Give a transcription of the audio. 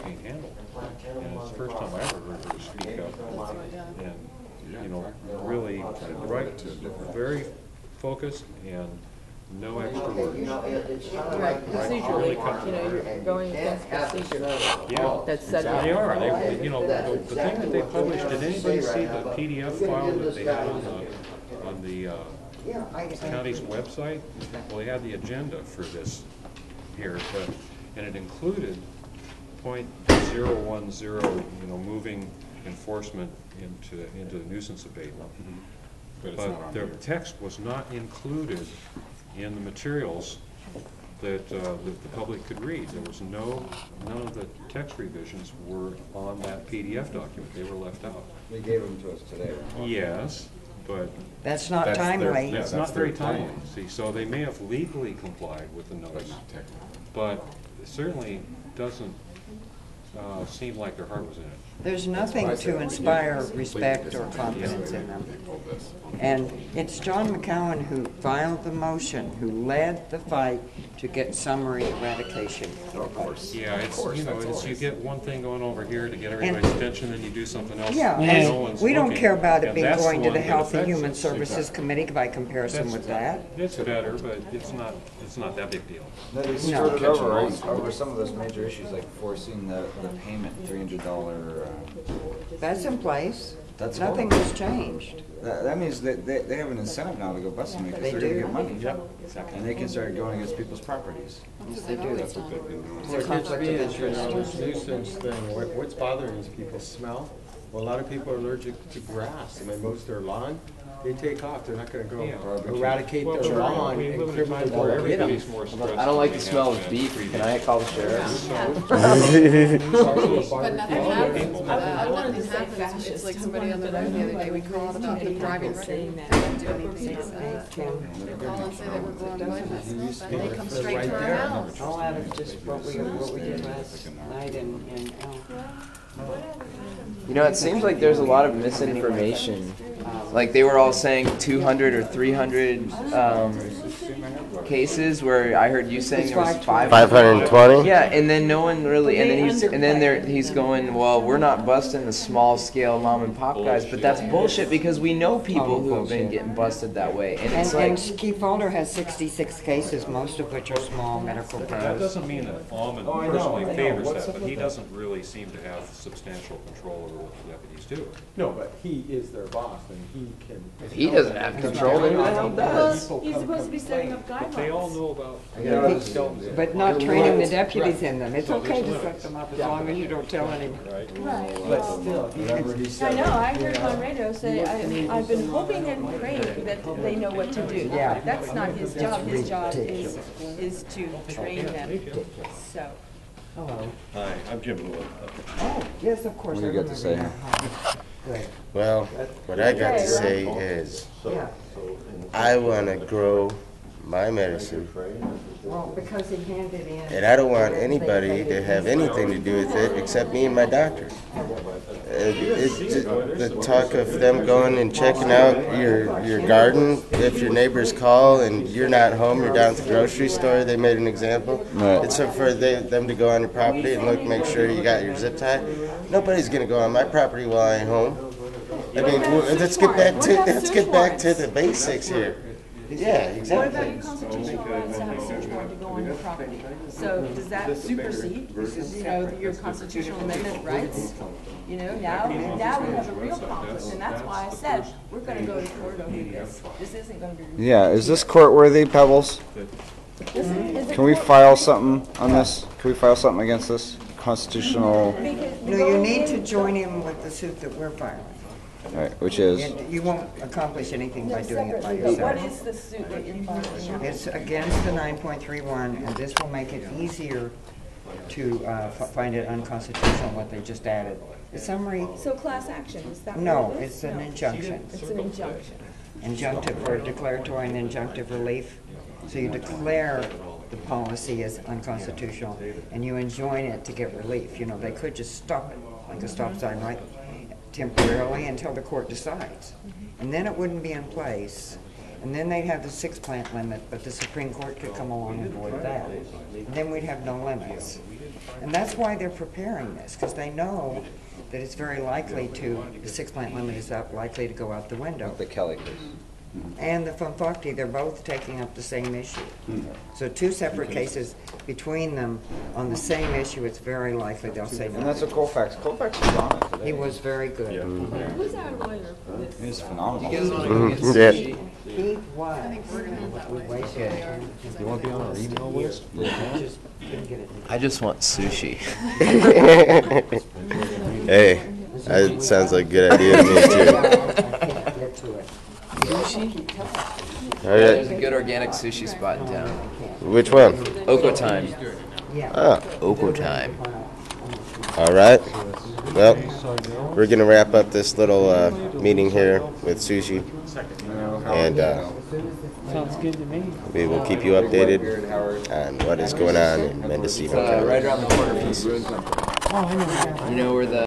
being handled. And it's the first time I ever heard her speak up. And, you know, really, right, very focused and no extra words. Right, procedurally, you know, you're going against procedure. Yeah, That's set up. they are. They, you know, the thing that they published, did anybody see the PDF file that they had on the county's website? Well, they had the agenda for this here, and it included .010, you know, moving enforcement into the nuisance abatement. But their text was not included in the materials that the public could read. There was none of the text revisions were on that PDF document. They were left out. They gave them to us today. Yes, but That's not timely. it's not very timely. See, so they may have legally complied with the notice, but it certainly doesn't seem like their heart was in it. There's nothing to inspire respect or confidence in them. And it's John McCowan who filed the motion, who led the fight to get summary eradication. Of course. Yeah, it's, you know, it's you get one thing going over here to get everybody's attention, then you do something else. Yeah, and no one's we don't looking. care about it And being that's going to one the that Health and affects Human us. Services Committee by comparison with that. It's better, but it's not that big deal. No, they skirted over some of those major issues, like forcing the payment, $300. That's in place. That's Nothing horrible. has changed. That means that they have an incentive now to go bust them because They they're going to do. get money. Yep. And they can start going against people's properties. Yes, they do. That's what they do. It's a conflict of You interest. know, this nuisance thing, what's bothering is people smell. Well, a lot of people are allergic to grass, and they mow their lawn, they take off, they're not gonna go eradicate Well, their lawn we and live in a time criminals where will get them. everybody's more stressed. I don't like the than they smell have of been beef. previous. Can I call the sheriff? But nothing happens. Nothing happens. It's like somebody on the road the other day, we called about them driving record. They don't do anything. They call and say that we're going blind, and they come straight to our house. All out of just what we did last night and You know, it seems like there's a lot of misinformation. Like they were all saying 200 or 300 cases, where I heard you saying there was 500. 520? Yeah, and then no one really, and then he's going, well, we're not busting the small scale mom and pop guys, but that's bullshit because we know people who have been getting busted that way, and it's like. And Keith Falder has 66 cases, most of which are small medical That pros. doesn't mean that Almond personally favors that, but he doesn't really seem to have substantial control over what the deputies do. No, but he is their boss, and he can. If he doesn't have control, then who the hell does? He's supposed to be setting up guidelines. They all know about. But not training the deputies in them. It's okay to set them up as long as you don't tell anybody. Right. But still, whatever he I said. know, I heard on radio say, I've been hoping and praying that they know what to do. Yeah. That's not his job. His job is to train them, so. Hello. Hi, I'm Jim Lewis. Oh, yes, of course. What do you got to say? Good. Well, what I got to say is Yeah. I want to grow my medicine, Well, because he handed in. and I don't want anybody to have anything to do with it except me and my doctor. The talk of them going and checking out your garden, if your neighbors call and you're not home, you're down at the grocery store, they made an example. Right. It's for them to go on your property and look, make sure you got your zip tie. Nobody's going to go on my property while I ain't home. I mean, let's get back to the basics here. Yeah, What exactly. about your constitutional rights to have a search warrant to go on your property? So does that supersede, you know, your constitutional amendment rights? You know, now we have a real conflict, and that's why I said, we're gonna go to court over this. This isn't gonna be. Yeah, is this court worthy, Pebbles? Can we file something on this? Can we file something against this constitutional, No, you need to join him with the suit that we're filing. right, which is? And you won't accomplish anything by doing it by But what yourself. is the suit that you're filing? It's against the 9.31, and this will make it easier to find it unconstitutional, what they just added. The summary, So class action, is that no, what it is? it's an injunction. It's an injunction. Injunctive or declaratory and injunctive relief. So you declare the policy as unconstitutional, and you enjoin it to get relief. You know, they could just stop it, like a stop sign, right? Temporarily until the court decides. And then it wouldn't be in place. And then they'd have the 6 plant limit, but the Supreme Court could come along and void that. And then we'd have no limits. And that's why they're preparing this, because they know that it's very likely to, the 6-plant limit is likely to go out the window. The Kelly case. And the Funfocti, they're both taking up the same issue. So two separate cases between them on the same issue, it's very likely they'll say And no. that's a Colfax. Colfax was on it today. He was very good. Who's our lawyer for this? He was phenomenal. You guys want to go get Yeah. sushi? He was. We wasted our time. You want to be on our email list? Just couldn't get it. I just want sushi. Hey, that sounds like a good idea to me too. I can't get to it. All There's a right, good organic sushi spot in town. which one? Oko Time. Yeah. Ah, Oko Time. all right. Well, we're gonna wrap up this little meeting here with sushi, and Sounds good to me. we will keep you updated on what is going on in Mendocino County. Right around the corner from the Bruin Company. Oh, I know. You know where the